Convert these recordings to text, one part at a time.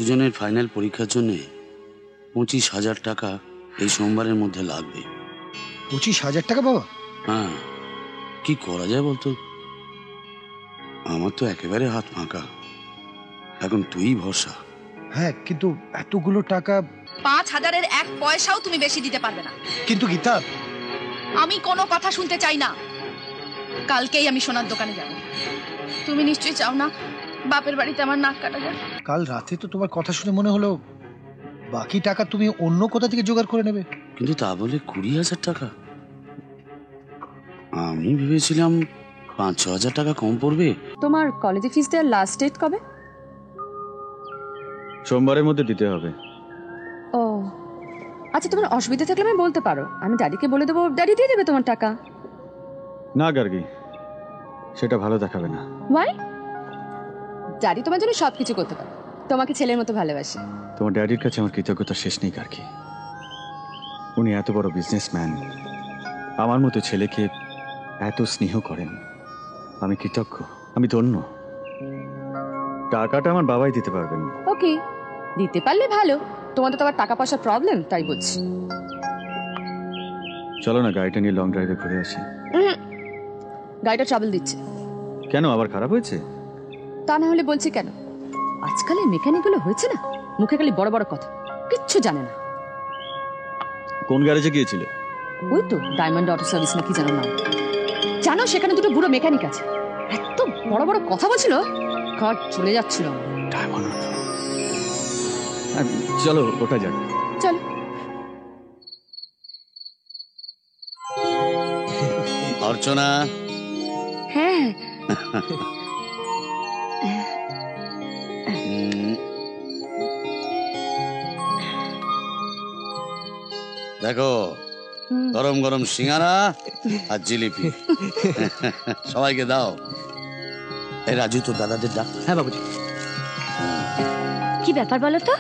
সুজনের ফাইনাল পরীক্ষার জন্য 25,000 টাকা এই সোমবারের মধ্যে লাগবে। 25,000 টাকা বাবা? হ্যাঁ, কি করা যায় বলতো? আমার তো একেবারে হাত ফাঁকা, এখন তুই ভরসা। হ্যাঁ, কিন্তু এতগুলো টাকা। 5,000-এর 1 পয়সাও তুমি বেশি দিতে পারবে না। কিন্তু গীতা, আমি কোনো কথা শুনতে চাই না। কালকেই আমি সোনার দোকানে যাব। তুমি নিশ্চয়ই চাও না বাপের বাড়িতে আমার নাক কাটা যায়। কাল রাতে তো তোমার কথা শুনে মনে হলো বাকি টাকা তুমি অন্য কোথা থেকে জোগাড় করে নেবে। কিন্তু তা বলে 20,000 টাকা? আমি ভেবেছিলাম 5-6 হাজার টাকা কম পড়বে। তোমার কলেজে ফিস দেওয়ার লাস্ট ডেট কবে? সোমবারের মধ্যে দিতে হবে। ও আচ্ছা, তোমার অসুবিধা থাকলে আমি বলতে পারো, আমি ড্যাডিকে বলে দেবো, ড্যাডি দিয়ে দেবে তোমার টাকা। না গার্গী, সেটা ভালো দেখাবে না। ওয়াই? ড্যাডি তোমার জন্য সবকিছু করতে পারে, তোমাকে ছেলের মতো ভালোবাসে। তোমার ড্যাডির কাছে আমার কৃতজ্ঞতা শেষ নেই গার্গী। উনি এত বড় বিজনেসম্যান, আমার মতো ছেলেকে এত স্নেহ করেন। আমি কৃতজ্ঞ, আমি ধন্য। টাকাটা আমার বাবাই দিতে পারবেন। ওকে, দিতে পারলে ভালো। তোমাদের তো আবার টাকা পয়সার প্রবলেম, তাই বলছি। চলো না গাড়িটা নিয়ে লং ড্রাইভে ঘুরে আসি। গাড়িটা ট্রাভেল দিচ্ছে। কেন, আবার খারাপ হয়েছে? তা না হলে বলছি কেন, আজকাল এই মেকানিকগুলো হয়েছে না, মুখে খালি বড় বড় কথা, কিচ্ছু জানে না। কোন গ্যারেজে গিয়েছিলে? ওই তো ডায়মন্ড অটো সার্ভিস না কি জানো না, জানো সেখানে দুটো বুড়ো মেকানিক আছে, এত বড় বড় কথা বলছিল, কার চলে যাচ্ছিল। Diamond auto? চলো ওটা যাক। চলো। অর্চনা। হ্যাঁ দেখো, গরম গরম সিঙ্গারা আর জিলিপি সবাইকে দাও। এই রাজু, তো দাদাদের ডাক। হ্যাঁ বাবুজি। কি ব্যাপার বলো তো,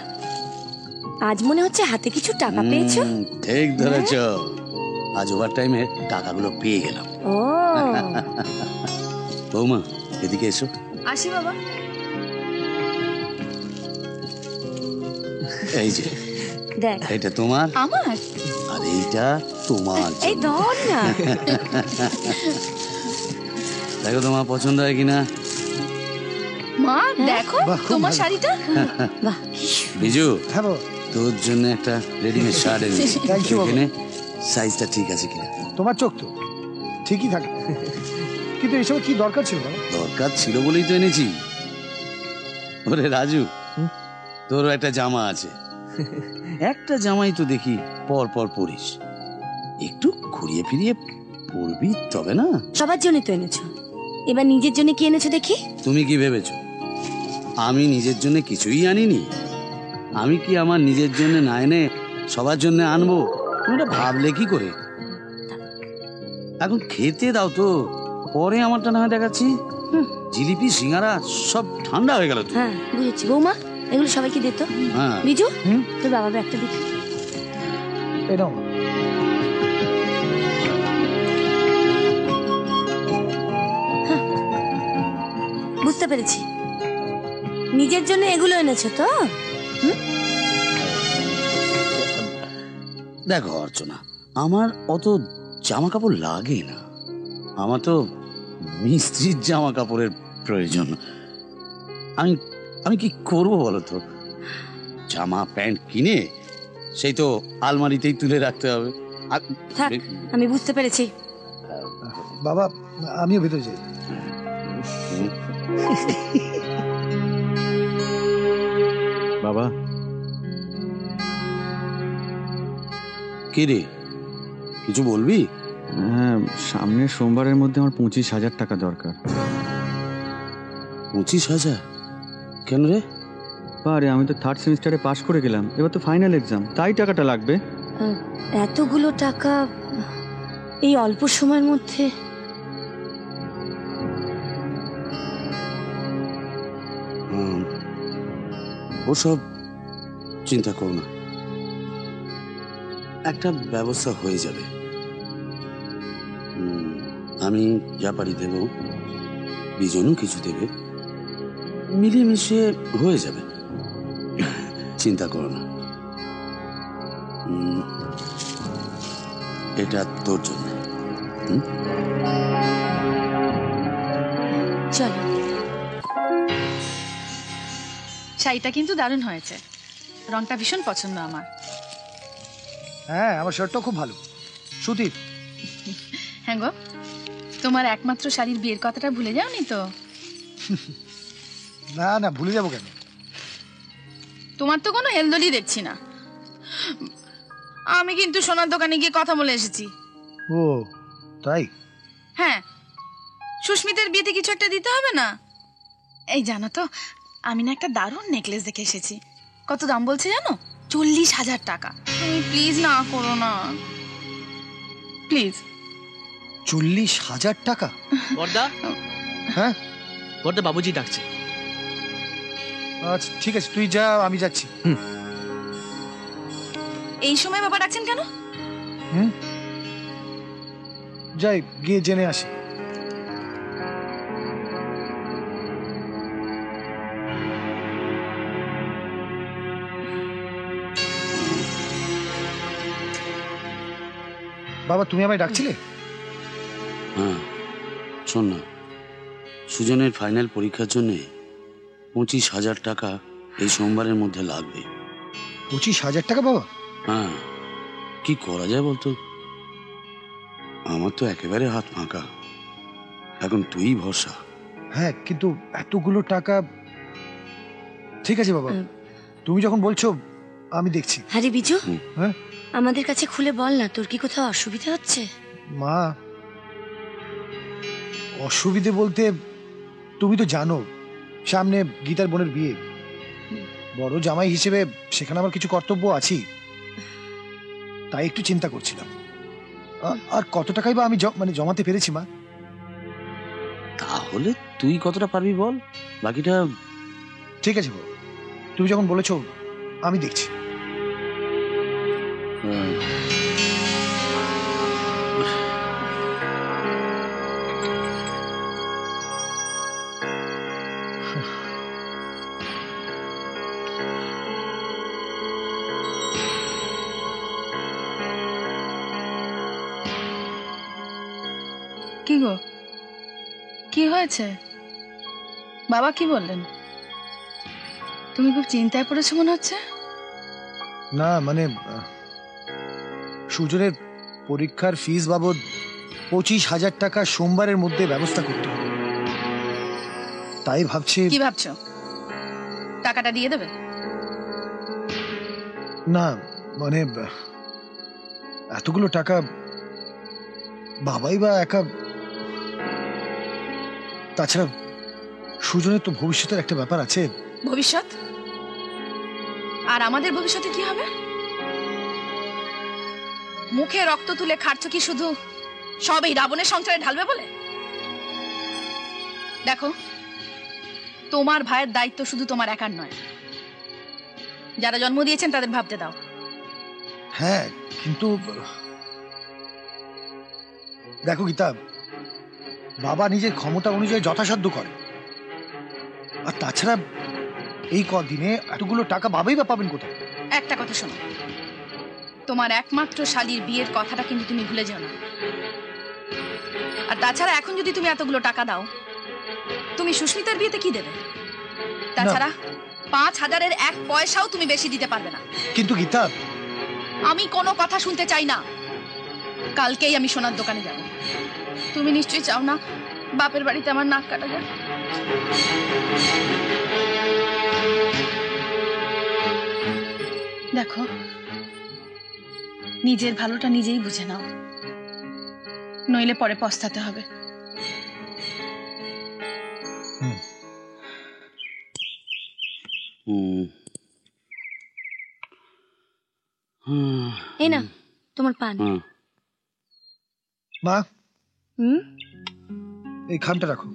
আজ মনে হচ্ছে হাতে কিছু টাকা পেয়েছো? ঠিক ধরেছ, আজ ওভার টাইমে টাকাগুলো পেয়ে গেলাম। ও বৌমা, এদিকে এসো। আসি বাবা। এই যে দেখ, এটা তোমার, আমার, আর এইটা তোমার। এই ধর না। দেখো তোমার পছন্দ হয় কিনা। মা দেখো তোমার শাড়িটা। বাহ, বিজু, হ্যাঁ বাবা। তোর জন্য একটা রেডিমেড শার্ট এনেছি। Thank you, বাবা। এখানে সাইজটা ঠিক আছে কিনা। তোমার চোখ তো ঠিকই থাকে, কিন্তু এসব কি দরকার ছিল বাবা? দরকার ছিল বলেই তো এনেছি। ওরে রাজু, তোরও একটা জামা আছে, একটা জামাই তো দেখি পর পর পরিস, একটু ঘুরিয়ে ফিরিয়ে পরবি তবে না। সবার জন্য তো এনেছো, এবার নিজের জন্য কি এনেছো দেখি। তুমি কি ভেবেছো আমি নিজের জন্য কিছুই আনিনি? আমি কি আমার নিজের জন্য না এনে সবার জন্য আনবো? তোমরা ভাবলে কি করে? এখন খেতে দাও তো, পরে আমারটা না হয় দেখাচ্ছি। জিলিপি সিঙ্গারা সব ঠান্ডা হয়ে গেল তো। হ্যাঁ বুঝেছি। বৌমা, এগুলো সবাইকে দে তো। হ্যাঁ বিজু, তোর বাবা একটা দেখি। এই নাও। বুঝতে পেরেছি, নিজের জন্য এগুলো এনেছো তো। দেখো অর্চনা, আমার অত জামা কাপড় লাগে না, আমার তো মিস্ত্রির জামা কাপড়ের প্রয়োজন। আমি আমি কি করবো বলো তো? জামা প্যান্ট কিনে সেই তো আলমারিতেই তুলে রাখতে হবে। থাক, আমি বুঝতে পেরেছি। বাবা, আমিও ভেতরে যাই। বাবা, কি রে, কিছু বলবি? হ্যাঁ, সামনের সোমবারের মধ্যে আমার 25,000 টাকা দরকার। 25,000? কেন রে? আরে আমি তো 3rd সেমিস্টারে পাশ করে গেলাম, এবার তো ফাইনাল এক্সাম, তাই টাকাটা লাগবে। এতগুলো টাকা এই অল্প সময়ের মধ্যে? ওসব চিন্তা করো না, একটা ব্যবস্থা হয়ে যাবে। আমি যা পারি দেব, বিজনও কিছু দেবে, মিলিয়ে মিশিয়ে হয়ে যাবে। চিন্তা করো না, এটা তোর জন্য। চলো। শাড়িটা কিন্তু দারুণ হয়েছে, রংটা ভীষণ পছন্দ আমার। হ্যাঁ, আমার শার্টটাও খুব ভালো, সুতির। হ্যাঁ গো, তোমার একমাত্র শাড়ির বিয়ের কথাটা ভুলে যাওনি তো? না না, ভুলে যাবো কেন? তোমার তো কোনো হেলদোলি দেখছি না। আমি কিন্তু সোনার দোকানে গিয়ে কথা বলে এসেছি। ও তাই? হ্যাঁ, সুস্মিতার বিয়েতে কিছু একটা দিতে হবে না? এই জানো তো, আমি না একটা দারুণ নেকলেস দেখে এসেছি। কত দাম বলছে জানো? 40,000 টাকা। তুমি প্লিজ না করো না, প্লিজ। 40,000 টাকা? বর্দা, হ্যাঁ বর্দা, বাবুজি ডাকছে। আচ্ছা ঠিক আছে, তুই যা, আমি যাচ্ছি। এই সময় বাবা ডাকছেন কেন? যাই, গিয়ে জেনে আসি। বাবা, তুমি আমায় ডাকছিলে? হ্যাঁ, শোন না, সুজনের ফাইনাল পরীক্ষার জন্য 25,000 টাকা এই সোমবারের মধ্যে লাগবে। 25,000 টাকা বাবা? হ্যাঁ, কি করা যায় বলতো? আমার তো একেবারে হাত ফাঁকা, এখন তুই ভরসা। হ্যাঁ, কিন্তু এতগুলো টাকা। ঠিক আছে বাবা, তুমি যখন বলছো আমি দেখছি। আরে বিজু, হ্যাঁ আমাদের কাছে খুলে বল না, তোর কি কোথাও অসুবিধা হচ্ছে? মা, অসুবিধে বলতে তুমি তো জানো সামনে গীতার বোনের বিয়ে, বড় জামাই হিসেবে সেখানে আমার কিছু কর্তব্য আছে, তাই একটু চিন্তা করছিলাম। আর কত টাকাই বা আমি জমাতে পেরেছি মা? তাহলে তুই কতটা পারবি বল, বাকিটা। ঠিক আছে বাবা, তুমি যখন বলেছো আমি দেখছি। কি গো, কি হয়েছে? বাবা কি বললেন? তুমি খুব চিন্তায় পড়েছো মনে হচ্ছে। না মানে, সুজনের পরীক্ষার ফিস বাবদ 25,000 টাকা সোমবারের মধ্যে ব্যবস্থা করতে হবে, তাই ভাবছি। কি ভাবছো? টাকাটা দিয়ে দেবে? না মানে, এতগুলো টাকা বাবাই বা একা, তাছাড়া সুজনের তো ভবিষ্যতের একটা ব্যাপার আছে। ভবিষ্যৎ? আর আমাদের ভবিষ্যতে কি হবে? মুখে রক্ত তুলে খাচ্ছ কি শুধু সব এই রাবণের সংসারে ঢালবে বলে? দেখো, তোমার ভাইয়ের দায়িত্ব শুধু তোমার একার নয়, যারা জন্ম দিয়েছেন তাদের ভাবতে দাও। হ্যাঁ, কিন্তু দেখো গীতা, বাবা নিজের ক্ষমতা অনুযায়ী যথাসাধ্য করে, আর তাছাড়া এই কদিনে এতগুলো টাকা বাবাই বা পাবেন কোথায়? একটা কথা শোনো, তোমার একমাত্র শালীর বিয়ের কথাটা কিন্তু তুমি ভুলে যেও না। আর তাছাড়া এখন যদি তুমি এতগুলো টাকা দাও, তুমি সুস্মিতার বিয়েতে কি দেবে? তাছাড়া 5,000-এর 1 পয়সাও তুমি বেশি দিতে পারবে না। কিন্তু গীতা, আমি কোনো কথা শুনতে চাই না। কালকেই আমি সোনার দোকানে যাব। তুমি নিশ্চয়ই চাও না বাপের বাড়িতে আমার নাক কাটা যাক। দেখো, নিজের ভালোটা নিজেই বুঝে নাও, নইলে পরে পস্তাতে হবে। এই না তোমার পান। মা, হুম, এই খামটা রাখো।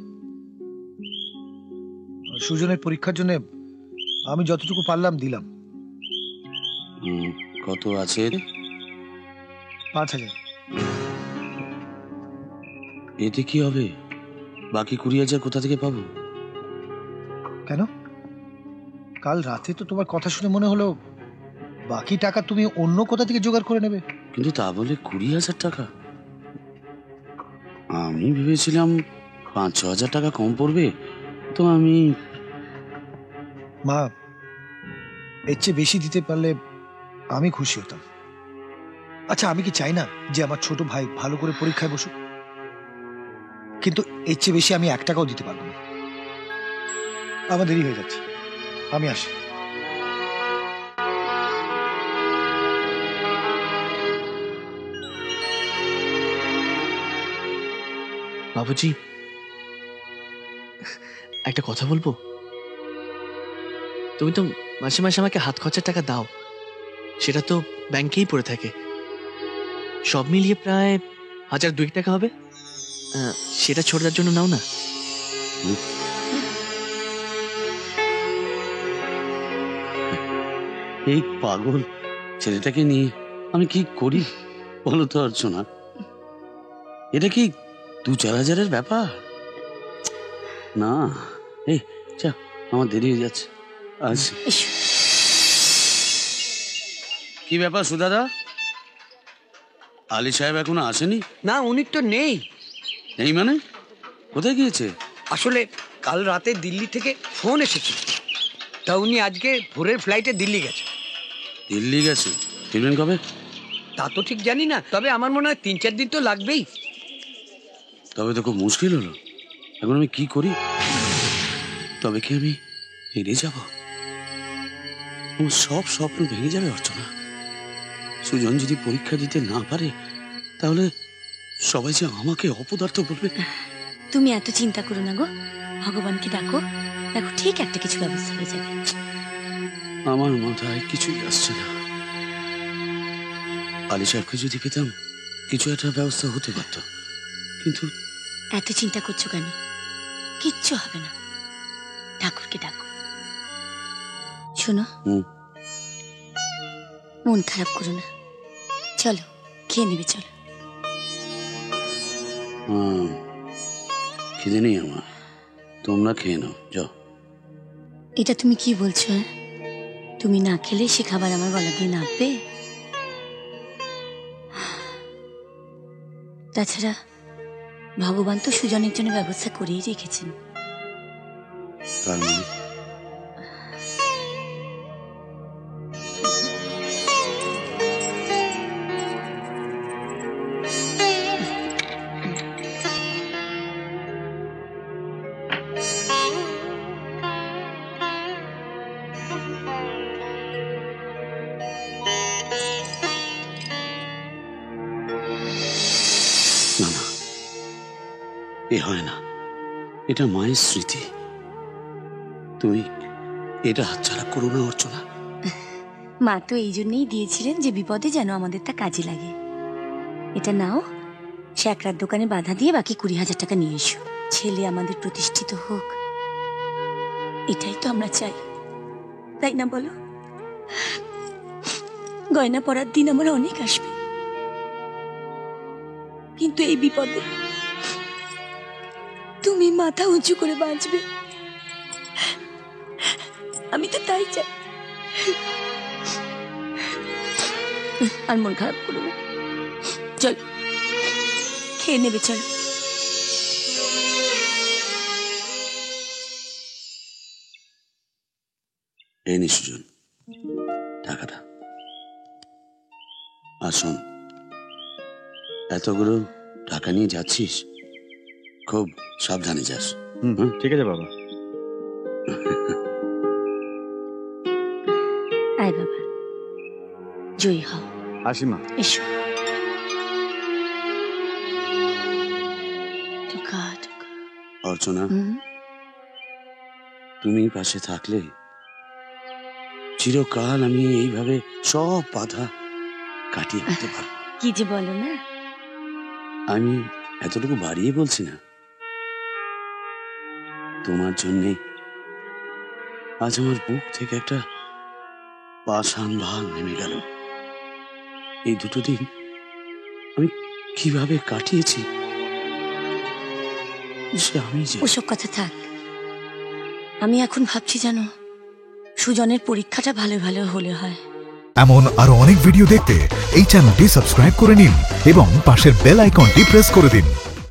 সুজনের পরীক্ষার জন্য আমি যতটুকু পারলাম দিলাম। কত আছে? 5,000। এতে কি হবে? বাকি 20,000 কোথা থেকে পাবো? কেন? কাল রাতে তো তোমার কথা শুনে মনে হলো বাকি টাকা তুমি অন্য কোথা থেকে জোগাড় করে নেবে। কিন্তু তা বলে 20,000 টাকা? আমি ভেবেছিলাম 5-6 হাজার টাকা কম পড়বে। তো আমি মা, এর চেয়ে বেশি দিতে পারলে আমি খুশি হতাম। আচ্ছা, আমি কি চাই না যে আমার ছোট ভাই ভালো করে পরীক্ষায় বসুক? কিন্তু এর চেয়ে বেশি আমি 1 টাকাও দিতে পারবো না। আমার দেরি হয়ে যাচ্ছে, আমি আসি। বাবুজি, একটা কথা বলবো? তুমি তো মাসে মাসে আমাকে হাত খরচার টাকা দাও, সেটা তো ব্যাংকেই পড়ে থাকে। সব মিলিয়ে প্রায় 1,002 টাকা হবে। সেটা ছোটদার জন্য নাও না। এই পাগল ছেলেটাকে নিয়ে আমি কি করি বলো তো অর্চনা? এটা কি 2-4 হাজারের ব্যাপার না। এই চা, আমার দেরি হয়ে যাচ্ছে। আচ্ছা, কি ব্যাপার সুদাদা? আলী সাহেব এখনো আসেনি? না, উনি তো নেই। এই মানে কোথায় গিয়েছে? আসলে কাল রাতে দিল্লি থেকে ফোন এসেছে, তা উনি আজকে ভোরের ফ্লাইটে দিল্লি গেছে। দিল্লি গেছে? ফিরবেন কবে? তা তো ঠিক জানি না, তবে আমার মনে হয় 3-4 দিন তো লাগবেই। তবে তো খুব মুশকিল হলো। এখন আমি কি করি? তবে কি আমি হেরে যাব? আমার সব স্বপ্ন ভেঙে যাবে অর্চনা। সুজন যদি পরীক্ষা দিতে না পারে তাহলে সবাই যে আমাকে অপদার্থ বলবে। তুমি এত চিন্তা করো না গো, ভগবানকে ডাকো, দেখো ঠিক একটা কিছু ব্যবস্থা হয়ে যাবে। আমার মাথায় কিছুই আসছে না। আলী সাহেবকে যদি পেতাম কিছু একটা ব্যবস্থা হতে পারত, কিন্তু এত চিন্তা করছো কেন? কিচ্ছু হবে না, ঠাকুরকে ডাকো। শোনো, মন খারাপ করো না, চলো খেয়ে নেবে, চলো। খিদে নেই আমার, তোমরা খেয়ে নাও, যাও। এটা তুমি কি বলছো? হ্যাঁ, তুমি না খেলে সে খাবার আমার গলা দিয়ে নামবে? তাছাড়া ভগবান তো সুজনের জন্য ব্যবস্থা করেই রেখেছেন। তার মানে না, না, এ হয় না। এটা মায়ের স্মৃতি। তুমি এটা হাতছাড়া করো না অর্চনা। মা তো এই জন্যই দিয়েছিলেন যে বিপদে যেন আমাদের তা কাজে লাগে। এটা নাও, সে এক রাত দোকানে বাধা দিয়ে বাকি 20,000 টাকা নিয়ে এসো। ছেলে আমাদের প্রতিষ্ঠিত হোক, এটাই তো আমরা চাই, তাই না বলো? গয়না পরার দিন আমার অনেক আসবে, কিন্তু এই বিপদে তুমি মাথা উঁচু করে বাঁচবে, আমি তো তাই চাই। আর মন খারাপ করো না, চল খেয়ে নেবে, চল। এই নে সুজন, টাকাটা। আর শোন, এতগুলো টাকা নিয়ে যাচ্ছিস, খুব সাবধানে যাস। ঠিক আছে বাবা। আয় বাবা, জয়ী হও। আসি মা। এসো। টুকা টুকা। অর্চনা, তুমি পাশে থাকলে চিরকাল আমি এইভাবে সব বাধা কাটিয়ে উঠতে পারবো। কি যে বলো না। আমি এতটুকু বাড়িয়ে বলছি না, তোমার জন্যে আজ আমার বুক থেকে একটা পাষাণ ভার নেমে গেল। এই 2 দিন আমি কিভাবে কাটিয়েছি সে আমি যে। ওসব কথা থাক, আমি এখন ভাবছি জানো, সুজনের পরীক্ষাটা ভালো ভালো হলে হয়। এমন আরো অনেক ভিডিও দেখতে এই চ্যানেলটি সাবস্ক্রাইব করে নিন এবং পাশের বেল আইকনটি প্রেস করে দিন।